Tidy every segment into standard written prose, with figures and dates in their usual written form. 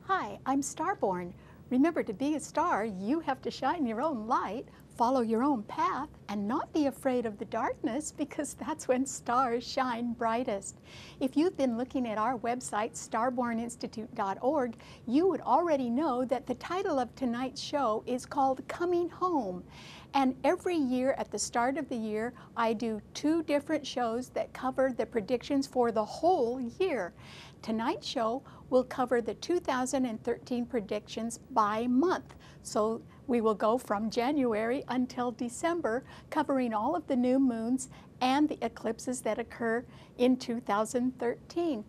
Hi, I'm Starborn. Remember, to be a star, you have to shine your own light, follow your own path, and not be afraid of the darkness, because that's when stars shine brightest. If you've been looking at our website, starborninstitute.org, you would already know that the title of tonight's show is called Coming Home. And every year at the start of the year, I do 2 different shows that cover the predictions for the whole year. Tonight's show will cover the 2013 predictions by month. So we will go from January until December, covering all of the new moons and the eclipses that occur in 2013.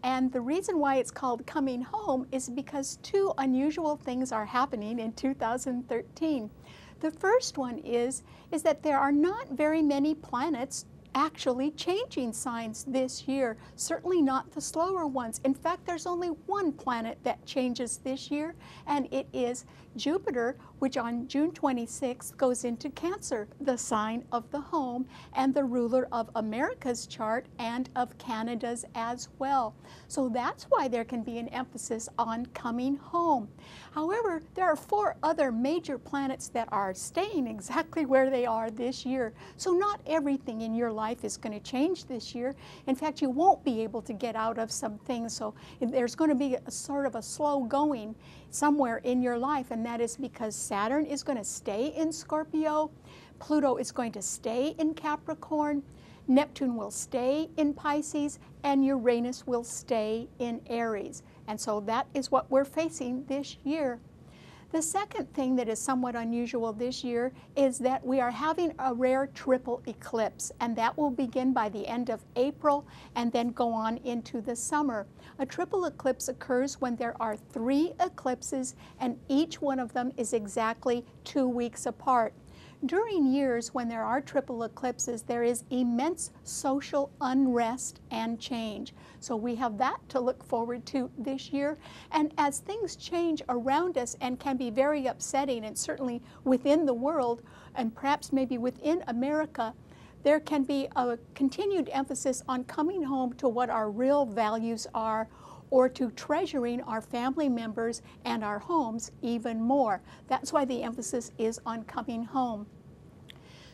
And the reason why it's called Coming Home is because 2 unusual things are happening in 2013. The first one is that there are not very many planets actually changing signs this year, certainly not the slower ones. In fact, there's only one planet that changes this year, and it is Jupiter, which on June 26th goes into Cancer, the sign of the home and the ruler of America's chart and of Canada's as well. So that's why there can be an emphasis on coming home. However, there are 4 other major planets that are staying exactly where they are this year. So not everything in your life is going to change this year. In fact, you won't be able to get out of some things. So there's going to be a sort of a slow going somewhere in your life, and that is because Saturn is going to stay in Scorpio, Pluto is going to stay in Capricorn, Neptune will stay in Pisces, and Uranus will stay in Aries. And so that is what we're facing this year. The second thing that is somewhat unusual this year is that we are having a rare triple eclipse, and that will begin by the end of April and then go on into the summer. A triple eclipse occurs when there are 3 eclipses, and each one of them is exactly 2 weeks apart. During years when there are triple eclipses, there is immense social unrest and change. So we have that to look forward to this year. And as things change around us and can be very upsetting, and certainly within the world, and perhaps maybe within America, there can be a continued emphasis on coming home to what our real values are, or to treasuring our family members and our homes even more. That's why the emphasis is on coming home.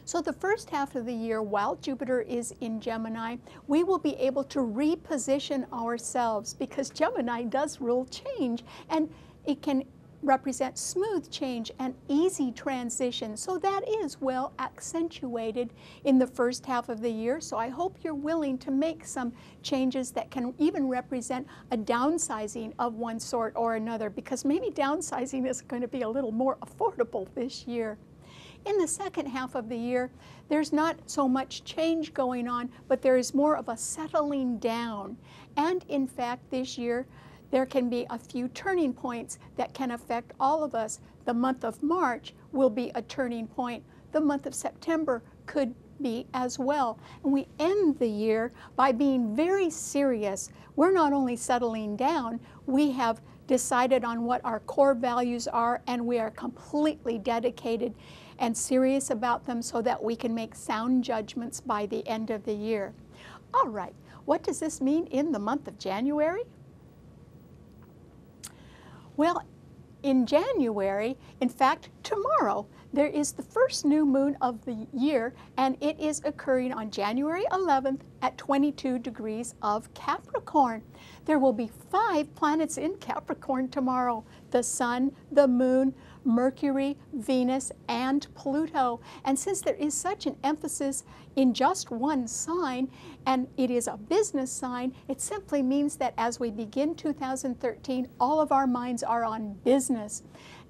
So the first half of the year, while Jupiter is in Gemini, we will be able to reposition ourselves, because Gemini does rule change, and it can represent smooth change and easy transition. So that is well accentuated in the first half of the year. So I hope you're willing to make some changes that can even represent a downsizing of one sort or another, because maybe downsizing is going to be a little more affordable this year. In the second half of the year, there's not so much change going on, but there is more of a settling down. And in fact, this year, there can be a few turning points that can affect all of us. The month of March will be a turning point. The month of September could be as well. And we end the year by being very serious. We're not only settling down, we have decided on what our core values are, and we are completely dedicated and serious about them so that we can make sound judgments by the end of the year. All right, what does this mean in the month of January? Well, in January, in fact, tomorrow, there is the first new moon of the year, and it is occurring on January 11th at 22 degrees of Capricorn. There will be 5 planets in Capricorn tomorrow: the Sun, the Moon, Mercury, Venus, and Pluto. And since there is such an emphasis in just one sign, and it is a business sign, it simply means that as we begin 2013, all of our minds are on business.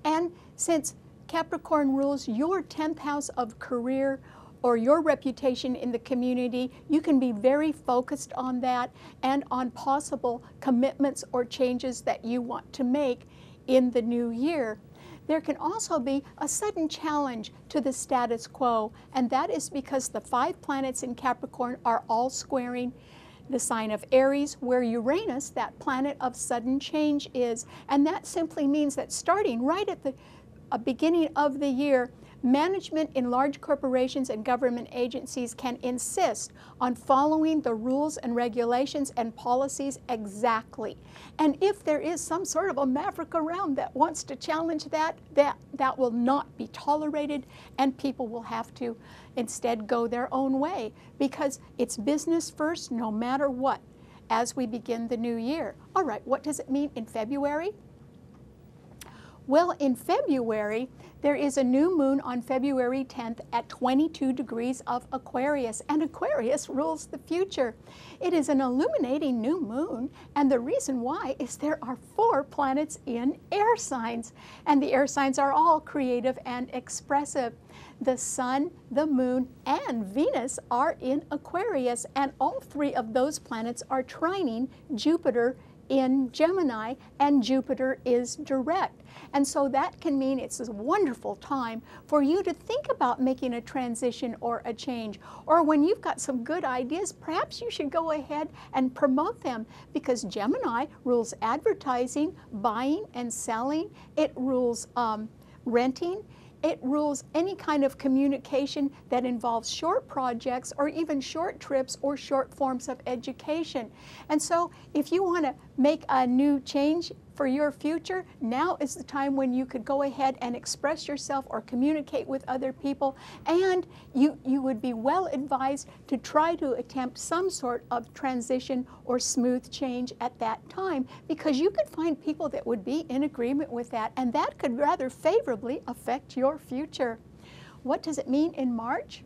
And since Capricorn rules your 10th house of career or your reputation in the community, you can be very focused on that and on possible commitments or changes that you want to make in the new year. There can also be a sudden challenge to the status quo, and that is because the 5 planets in Capricorn are all squaring the sign of Aries, where Uranus, that planet of sudden change, is. And that simply means that starting right at the beginning of the year, Management in large corporations and government agencies can insist on following the rules and regulations and policies exactly. And if there is some sort of a maverick around that wants to challenge that will not be tolerated, and people will have to instead go their own way, because it's business first no matter what as we begin the new year. All right, what does it mean in February? Well, in February, there is a new moon on February 10th at 22 degrees of Aquarius, and Aquarius rules the future. It is an illuminating new moon, and the reason why is there are 4 planets in air signs, and the air signs are all creative and expressive. The Sun, the Moon, and Venus are in Aquarius, and all 3 of those planets are trining Jupiter in Gemini, and Jupiter is direct. And so that can mean it's a wonderful time for you to think about making a transition or a change. Or when you've got some good ideas, perhaps you should go ahead and promote them, because Gemini rules advertising, buying and selling. It rules renting. It rules any kind of communication that involves short projects or even short trips or short forms of education. And so if you want to make a new change for your future, now is the time when you could go ahead and express yourself or communicate with other people, and you would be well advised to try to attempt some sort of transition or smooth change at that time, because you could find people that would be in agreement with that, and that could rather favorably affect your future. What does it mean in March?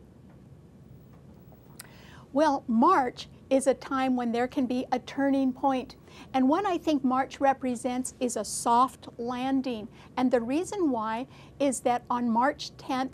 Well, March is a time when there can be a turning point. And what I think March represents is a soft landing. And the reason why is that on March 10th,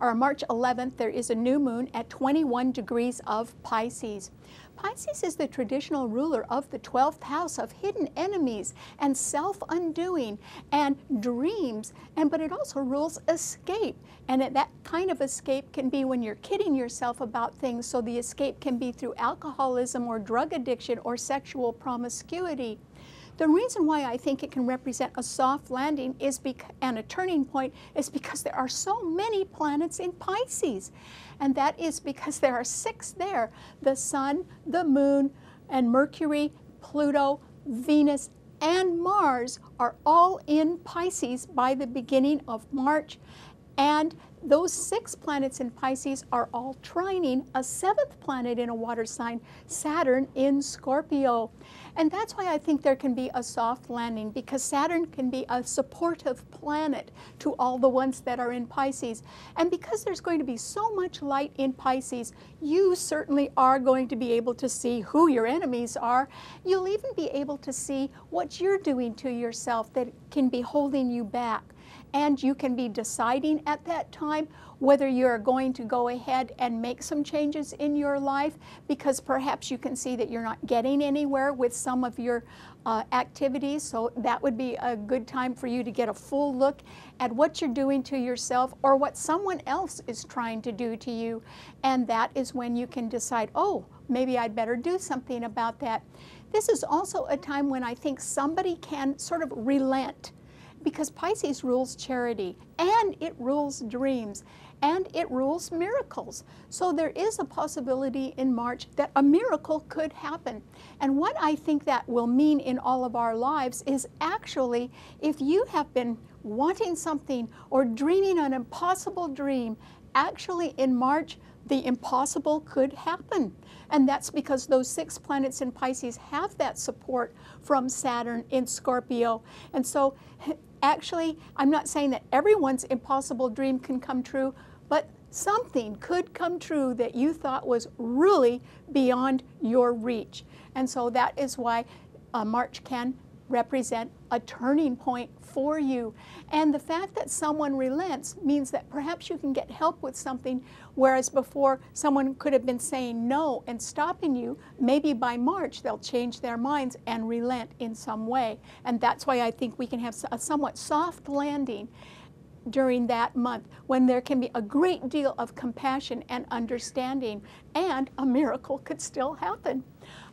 or March 11th, there is a new moon at 21 degrees of Pisces. Pisces is the traditional ruler of the 12th house of hidden enemies and self-undoing and dreams, but it also rules escape. And that kind of escape can be when you're kidding yourself about things, so the escape can be through alcoholism or drug addiction or sexual promiscuity. The reason why I think it can represent a soft landing and a turning point is because there are so many planets in Pisces. And that is because there are 6 there: the Sun, the Moon, and Mercury, Pluto, Venus, and Mars are all in Pisces by the beginning of March. And those 6 planets in Pisces are all trining a 7th planet in a water sign, Saturn in Scorpio. And that's why I think there can be a soft landing, because Saturn can be a supportive planet to all the ones that are in Pisces. And because there's going to be so much light in Pisces, you certainly are going to be able to see who your enemies are. You'll even be able to see what you're doing to yourself that can be holding you back. And you can be deciding at that time whether you're going to go ahead and make some changes in your life, because perhaps you can see that you're not getting anywhere with some of your activities. So that would be a good time for you to get a full look at what you're doing to yourself or what someone else is trying to do to you. And that is when you can decide, oh, maybe I'd better do something about that. This is also a time when I think somebody can sort of relent, because Pisces rules charity, and it rules dreams, and it rules miracles. So there is a possibility in March that a miracle could happen. And what I think that will mean in all of our lives is actually, if you have been wanting something or dreaming an impossible dream, actually in March, the impossible could happen. And that's because those 6 planets in Pisces have that support from Saturn in Scorpio. And so actually, I'm not saying that everyone's impossible dream can come true, but something could come true that you thought was really beyond your reach. And so that is why March can represent a turning point for you. And the fact that someone relents means that perhaps you can get help with something, whereas before someone could have been saying no and stopping you. Maybe by March they'll change their minds and relent in some way. And that's why I think we can have a somewhat soft landing during that month, when there can be a great deal of compassion and understanding, and a miracle could still happen.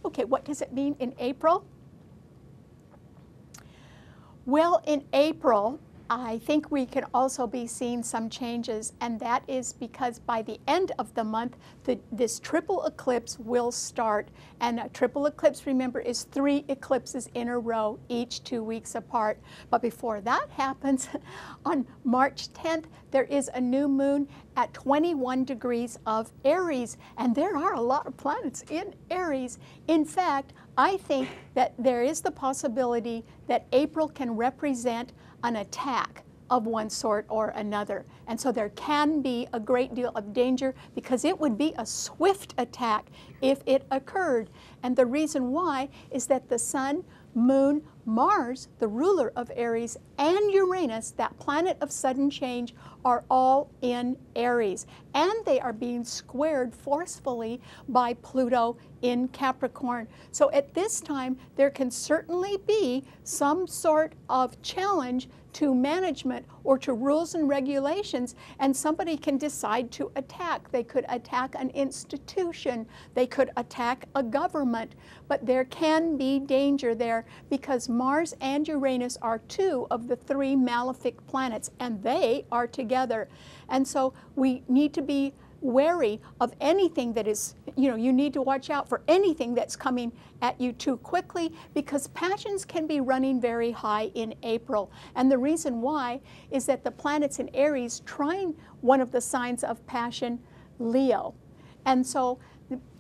Okay, what does it mean in April? Well, in April, I think we can also be seeing some changes, and that is because by the end of the month, this triple eclipse will start. And a triple eclipse, remember, is 3 eclipses in a row, each 2 weeks apart. But before that happens, on March 10th, there is a new moon at 21 degrees of Aries, and there are a lot of planets in Aries. In fact, I think that there is the possibility that April can represent an attack of one sort or another. And so there can be a great deal of danger because it would be a swift attack if it occurred. And the reason why is that the Sun, Moon, Mars, the ruler of Aries, and Uranus, that planet of sudden change, are all in Aries. And they are being squared forcefully by Pluto in Capricorn. So at this time, there can certainly be some sort of challenge to management or to rules and regulations, and somebody can decide to attack. They could attack an institution, they could attack a government, but there can be danger there because Mars and Uranus are 2 of the 3 malefic planets, and they are together. And so we need to be wary of anything that is, you need to watch out for anything that's coming at you too quickly, because passions can be running very high in April. And the reason why is that the planets in Aries trine one of the signs of passion, Leo. And so,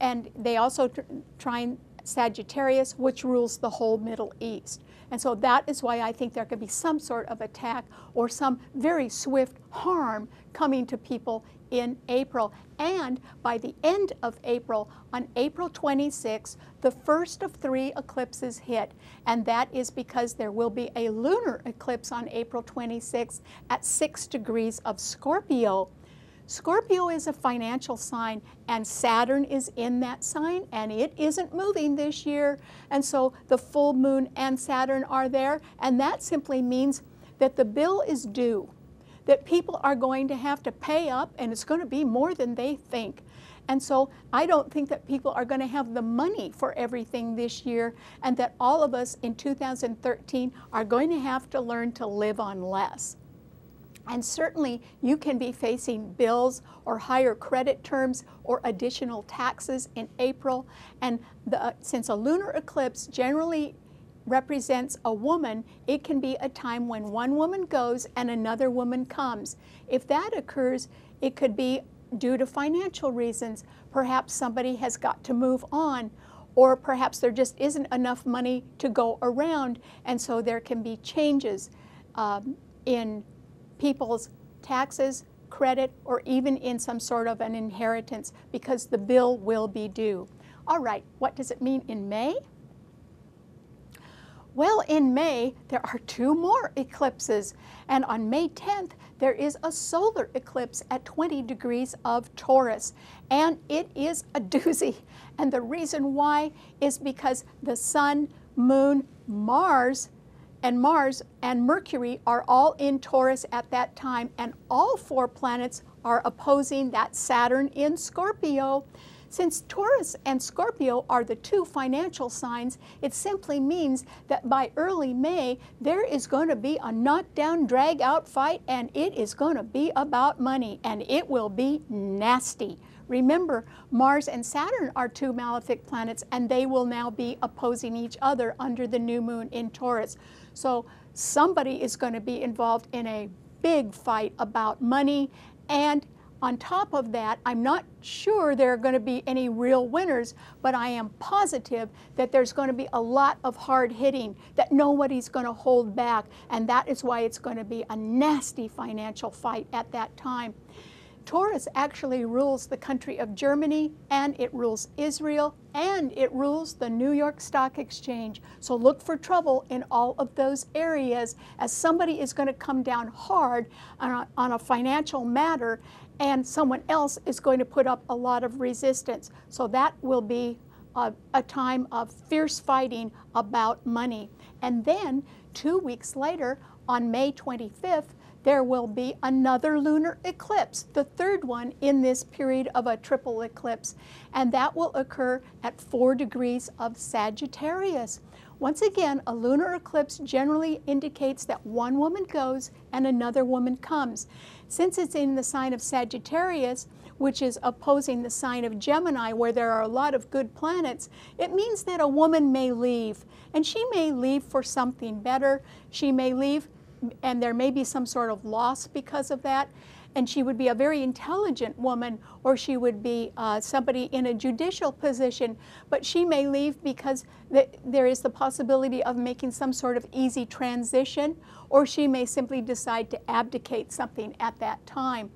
and they also trine Sagittarius, which rules the whole Middle East. And so that is why I think there could be some sort of attack or some very swift harm coming to people in April. And by the end of April, on April 26th, the first of 3 eclipses hit. And that is because there will be a lunar eclipse on April 26th at 6 degrees of Scorpio. Scorpio is a financial sign, and Saturn is in that sign, and it isn't moving this year. And so the full moon and Saturn are there, and that simply means that the bill is due, that people are going to have to pay up, and it's going to be more than they think. And so I don't think that people are going to have the money for everything this year, and that all of us in 2013 are going to have to learn to live on less. And certainly you can be facing bills or higher credit terms or additional taxes in April. And since a lunar eclipse generally represents a woman, it can be a time when one woman goes and another woman comes. If that occurs, it could be due to financial reasons. Perhaps somebody has got to move on, or perhaps there just isn't enough money to go around, and so there can be changes in people's taxes, credit, or even in some sort of an inheritance, because the bill will be due. All right, what does it mean in May? Well, in May, there are 2 more eclipses, and on May 10th, there is a solar eclipse at 20 degrees of Taurus, and it is a doozy. And the reason why is because the Sun, Moon, Mars and Mercury are all in Taurus at that time, and all 4 planets are opposing that Saturn in Scorpio. Since Taurus and Scorpio are the 2 financial signs, it simply means that by early May, there is going to be a knockdown, drag-out fight, and it is going to be about money, and it will be nasty. Remember, Mars and Saturn are 2 malefic planets, and they will now be opposing each other under the new moon in Taurus. So somebody is going to be involved in a big fight about money, and on top of that, I'm not sure there are going to be any real winners, but I am positive that there's going to be a lot of hard hitting, that nobody's going to hold back, and that is why it's going to be a nasty financial fight at that time. Taurus actually rules the country of Germany, and it rules Israel, and it rules the New York Stock Exchange. So look for trouble in all of those areas, as somebody is going to come down hard on a financial matter, and someone else is going to put up a lot of resistance. So that will be a time of fierce fighting about money. And then 2 weeks later, on May 25th, there will be another lunar eclipse, the 3rd one in this period of a triple eclipse, and that will occur at 4 degrees of Sagittarius. Once again, a lunar eclipse generally indicates that one woman goes and another woman comes. Since it's in the sign of Sagittarius, which is opposing the sign of Gemini, where there are a lot of good planets, it means that a woman may leave. And she may leave for something better. She may leave, and there may be some sort of loss because of that. And she would be a very intelligent woman, or she would be somebody in a judicial position, but she may leave because there is the possibility of making some sort of easy transition, or she may simply decide to abdicate something at that time.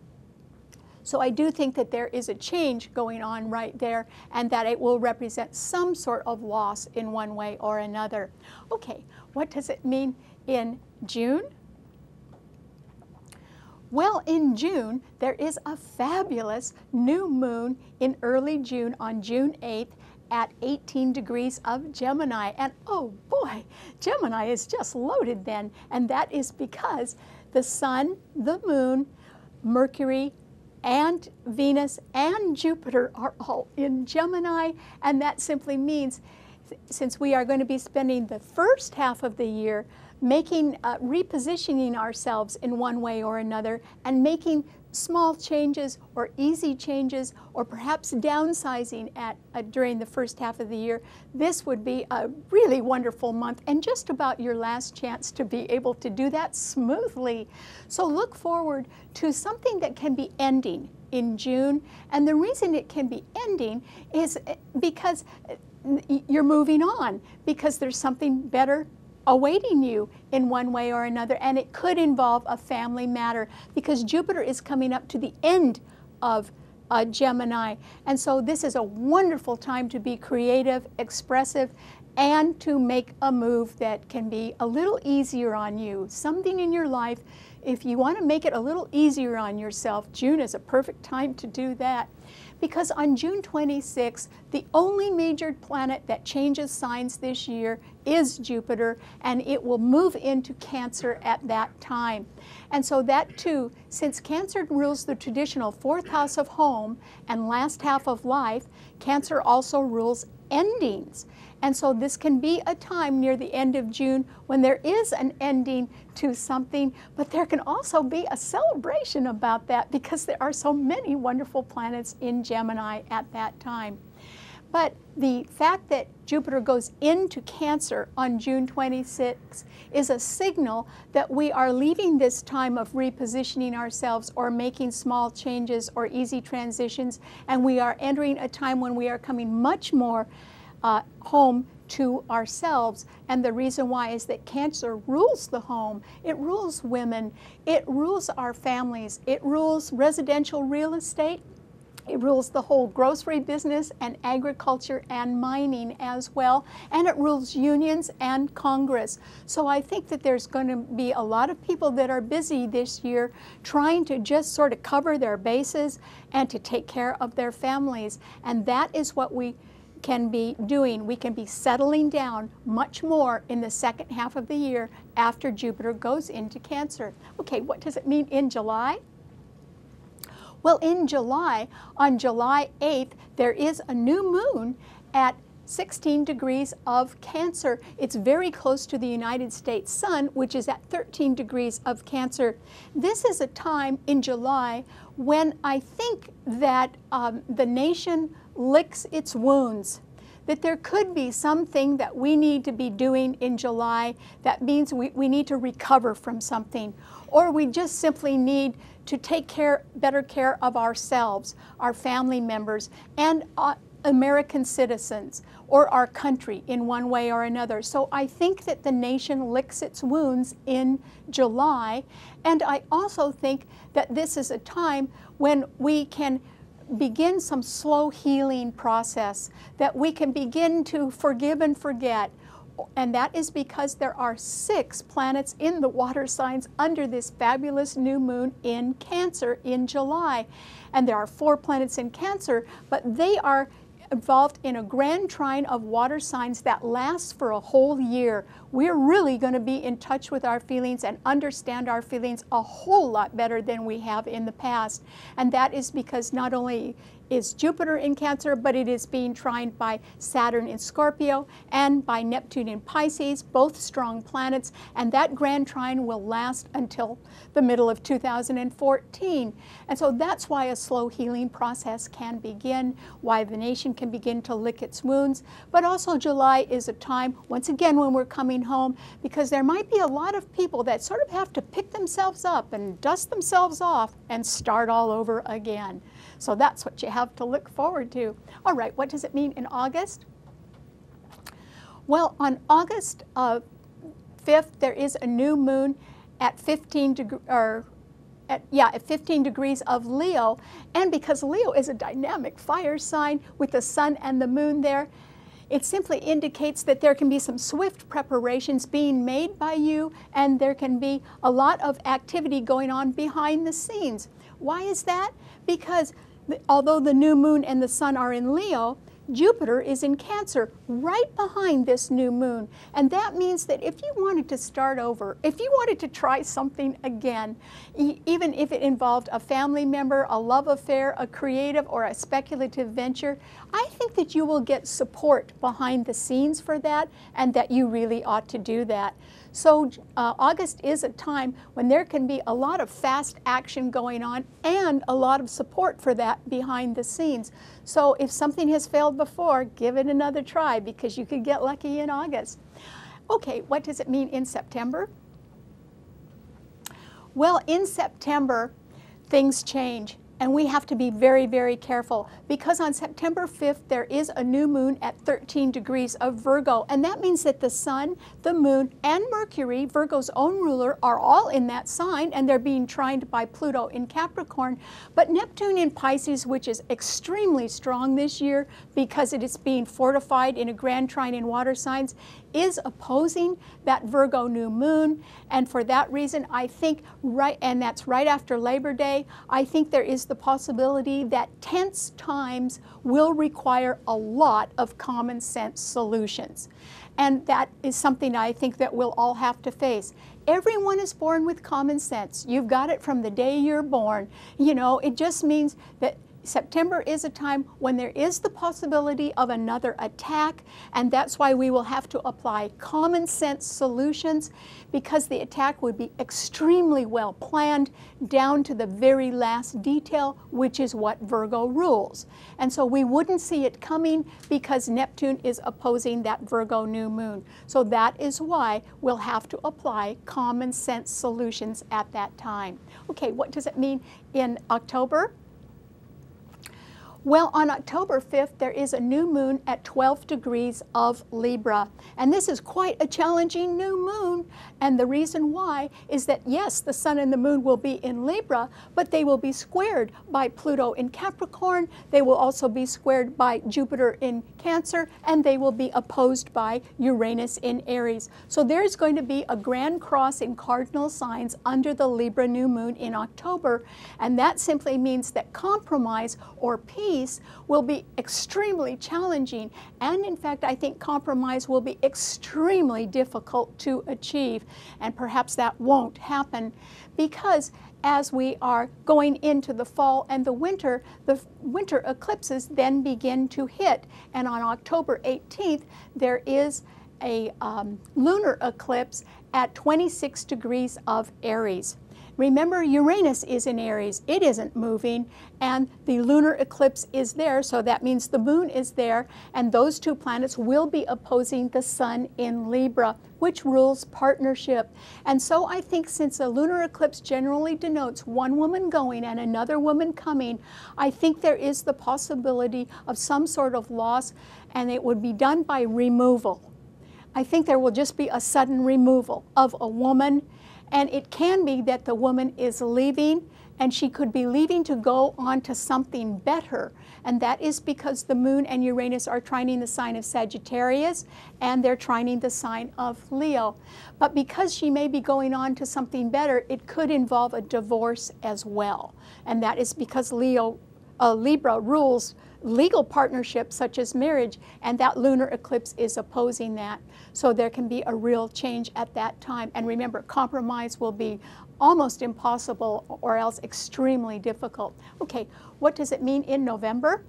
So I do think that there is a change going on right there, and that it will represent some sort of loss in one way or another. Okay, what does it mean in June? Well, in June, there is a fabulous new moon in early June on June 8th at 18 degrees of Gemini. And oh boy, Gemini is just loaded then. And that is because the Sun, the Moon, Mercury, and Venus and Jupiter are all in Gemini. And that simply means, since we are going to be spending the first half of the year repositioning ourselves in one way or another, and making small changes or easy changes, or perhaps downsizing during the first half of the year, this would be a really wonderful month and just about your last chance to be able to do that smoothly. So look forward to something that can be ending in June. And the reason it can be ending is because you're moving on, because there's something better awaiting you in one way or another, and it could involve a family matter, because Jupiter is coming up to the end of Gemini. And so this is a wonderful time to be creative, expressive, and to make a move that can be a little easier on you. Something in your life, if you want to make it a little easier on yourself, June is a perfect time to do that. Because on June 26th, the only major planet that changes signs this year is Jupiter, and it will move into Cancer at that time. And so that too, since Cancer rules the traditional fourth house of home and last half of life, Cancer also rules endings. And so this can be a time near the end of June when there is an ending to something, but there can also be a celebration about that, because there are so many wonderful planets in Gemini at that time. But the fact that Jupiter goes into Cancer on June 26 is a signal that we are leaving this time of repositioning ourselves or making small changes or easy transitions, and we are entering a time when we are coming much more home to ourselves. And the reason why is that Cancer rules the home. It rules women. It rules our families. It rules residential real estate. It rules the whole grocery business and agriculture and mining as well. And it rules unions and Congress. So I think that there's going to be a lot of people that are busy this year trying to just sort of cover their bases and to take care of their families. And that is what we can be doing. We can be settling down much more in the second half of the year after Jupiter goes into Cancer. Okay, what does it mean in July? Well, in July, on July 8th, there is a new moon at 16 degrees of Cancer. It's very close to the United States sun, which is at 13 degrees of Cancer. This is a time in July when I think that the nation licks its wounds, that there could be something that we need to be doing in July that means we need to recover from something, or we just simply need to take better care of ourselves, our family members, and American citizens, or our country in one way or another. So I think that the nation licks its wounds in July, and I also think that this is a time when we can begin some slow healing process, that we can begin to forgive and forget. And that is because there are 6 planets in the water signs under this fabulous new moon in Cancer in July. And there are 4 planets in Cancer, but they are involved in a grand trine of water signs that lasts for a whole year. We're really going to be in touch with our feelings and understand our feelings a whole lot better than we have in the past. And that is because not only is Jupiter in Cancer, but it is being trined by Saturn in Scorpio and by Neptune in Pisces, both strong planets, and that grand trine will last until the middle of 2014. And so that's why a slow healing process can begin, why the nation can begin to lick its wounds. But also July is a time, once again, when we're coming home, because there might be a lot of people that sort of have to pick themselves up and dust themselves off and start all over again. So that's what you have to look forward to. All right, what does it mean in August? Well, on August 5th, there is a new moon at 15 degrees of Leo. And because Leo is a dynamic fire sign with the sun and the moon there, it simply indicates that there can be some swift preparations being made by you, and there can be a lot of activity going on behind the scenes. Why is that? Because although the new moon and the sun are in Leo, Jupiter is in Cancer right behind this new moon. And that means that if you wanted to start over, if you wanted to try something again, even if it involved a family member, a love affair, a creative or a speculative venture, I think that you will get support behind the scenes for that, and that you really ought to do that. So August is a time when there can be a lot of fast action going on and a lot of support for that behind the scenes. So if something has failed before, give it another try, because you could get lucky in August. Okay, what does it mean in September? Well, in September, things change. And we have to be very, very careful, because on September 5th, there is a new moon at 13 degrees of Virgo. And that means that the sun, the moon, and Mercury, Virgo's own ruler, are all in that sign, and they're being trined by Pluto in Capricorn. But Neptune in Pisces, which is extremely strong this year because it is being fortified in a grand trine in water signs, is opposing that Virgo new moon. And for that reason, I think, and that's right after Labor Day, I think there is the possibility that tense times will require a lot of common sense solutions. And that is something I think that we'll all have to face. Everyone is born with common sense. You've got it from the day you're born. You know, it just means that September is a time when there is the possibility of another attack, and that's why we will have to apply common sense solutions, because the attack would be extremely well planned down to the very last detail, which is what Virgo rules. And so we wouldn't see it coming because Neptune is opposing that Virgo new moon. So that is why we'll have to apply common sense solutions at that time. Okay, what does it mean in October? Well, on October 5th, there is a new moon at 12 degrees of Libra. And this is quite a challenging new moon. And the reason why is that, yes, the sun and the moon will be in Libra, but they will be squared by Pluto in Capricorn. They will also be squared by Jupiter in Cancer, and they will be opposed by Uranus in Aries. So there's going to be a grand cross in cardinal signs under the Libra new moon in October. And that simply means that compromise or peace will be extremely challenging, and in fact I think compromise will be extremely difficult to achieve, and perhaps that won't happen, because as we are going into the fall and the winter eclipses then begin to hit. And on October 18th there is a lunar eclipse at 26 degrees of Aries. Remember, Uranus is in Aries. It isn't moving, and the lunar eclipse is there, so that means the moon is there, and those two planets will be opposing the sun in Libra, which rules partnership. And so I think, since a lunar eclipse generally denotes one woman going and another woman coming, I think there is the possibility of some sort of loss, and it would be done by removal. I think there will just be a sudden removal of a woman. And it can be that the woman is leaving, and she could be leaving to go on to something better. And that is because the moon and Uranus are trining the sign of Sagittarius, and they're trining the sign of Leo. But because she may be going on to something better, it could involve a divorce as well. And that is because Libra rules legal partnerships such as marriage, and that lunar eclipse is opposing that. So there can be a real change at that time. And remember, compromise will be almost impossible or else extremely difficult. Okay, what does it mean in November?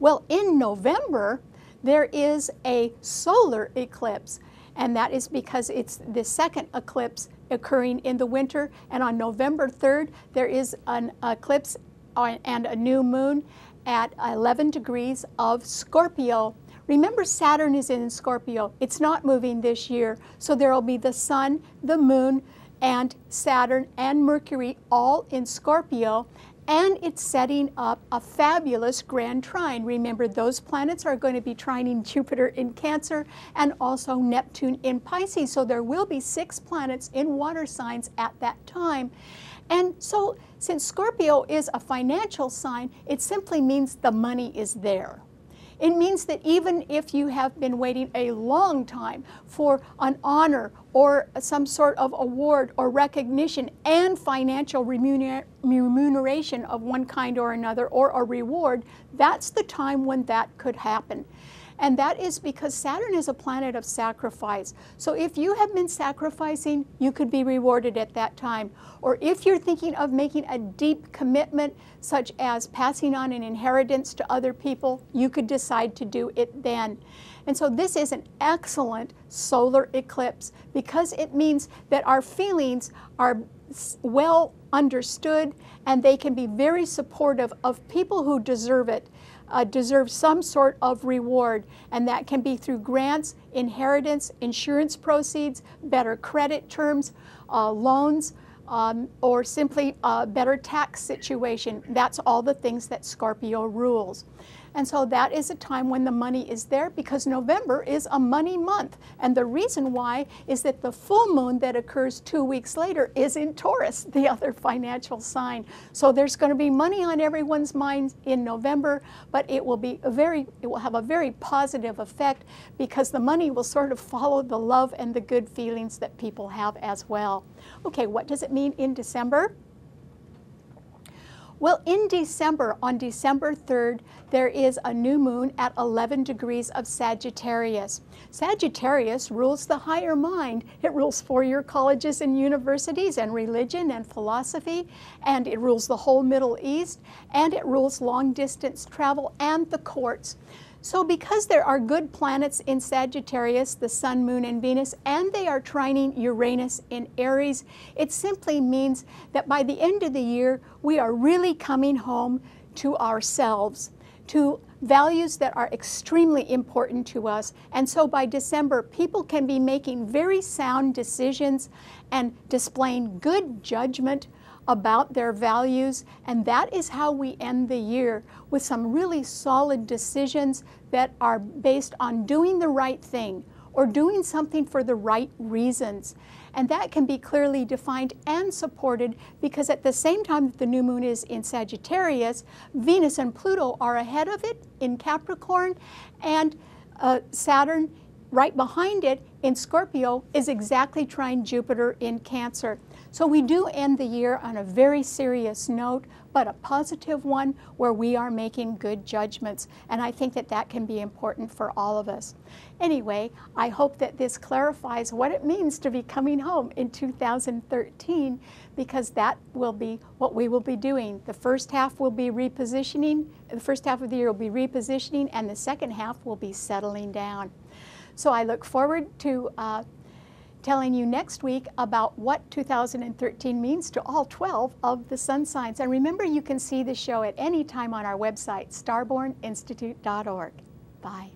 Well, in November, there is a solar eclipse, and that is because it's the second eclipse occurring in the winter. And on November 3rd, there is an eclipse and a new moon at 11 degrees of Scorpio. Remember, Saturn is in Scorpio. It's not moving this year, so there will be the sun, the moon, and Saturn and Mercury all in Scorpio, and it's setting up a fabulous grand trine. Remember, those planets are going to be trining Jupiter in Cancer and also Neptune in Pisces, so there will be 6 planets in water signs at that time. And so, since Scorpio is a financial sign, it simply means the money is there. It means that even if you have been waiting a long time for an honor or some sort of award or recognition and financial remuneration of one kind or another, or a reward, that's the time when that could happen. And that is because Saturn is a planet of sacrifice. So if you have been sacrificing, you could be rewarded at that time. Or if you're thinking of making a deep commitment, such as passing on an inheritance to other people, you could decide to do it then. And so this is an excellent solar eclipse because it means that our feelings are well understood and they can be very supportive of people who deserve it. Deserve some sort of reward, and that can be through grants, inheritance, insurance proceeds, better credit terms, loans, or simply a better tax situation. That's all the things that Scorpio rules. And so that is a time when the money is there because November is a money month. And the reason why is that the full moon that occurs 2 weeks later is in Taurus, the other financial sign. So there's going to be money on everyone's minds in November, but it will have a very positive effect because the money will sort of follow the love and the good feelings that people have as well. Okay, what does it mean in December? Well, in December, on December 3rd, there is a new moon at 11 degrees of Sagittarius. Sagittarius rules the higher mind. It rules four-year colleges and universities and religion and philosophy, and it rules the whole Middle East, and it rules long-distance travel and the courts. So because there are good planets in Sagittarius, the Sun, Moon, and Venus, and they are trining Uranus in Aries, it simply means that by the end of the year, we are really coming home to ourselves, to values that are extremely important to us. And so by December, people can be making very sound decisions and displaying good judgment about their values, and that is how we end the year, with some really solid decisions that are based on doing the right thing or doing something for the right reasons. And that can be clearly defined and supported because at the same time that the new moon is in Sagittarius, Venus and Pluto are ahead of it in Capricorn, and Saturn right behind it in Scorpio is exactly trine Jupiter in Cancer. So we do end the year on a very serious note, but a positive one where we are making good judgments. And I think that that can be important for all of us. Anyway, I hope that this clarifies what it means to be coming home in 2013, because that will be what we will be doing. The first half will be repositioning, the first half of the year will be repositioning, and the second half will be settling down. So I look forward to telling you next week about what 2013 means to all 12 of the sun signs. And remember, you can see the show at any time on our website, starborninstitute.org. Bye.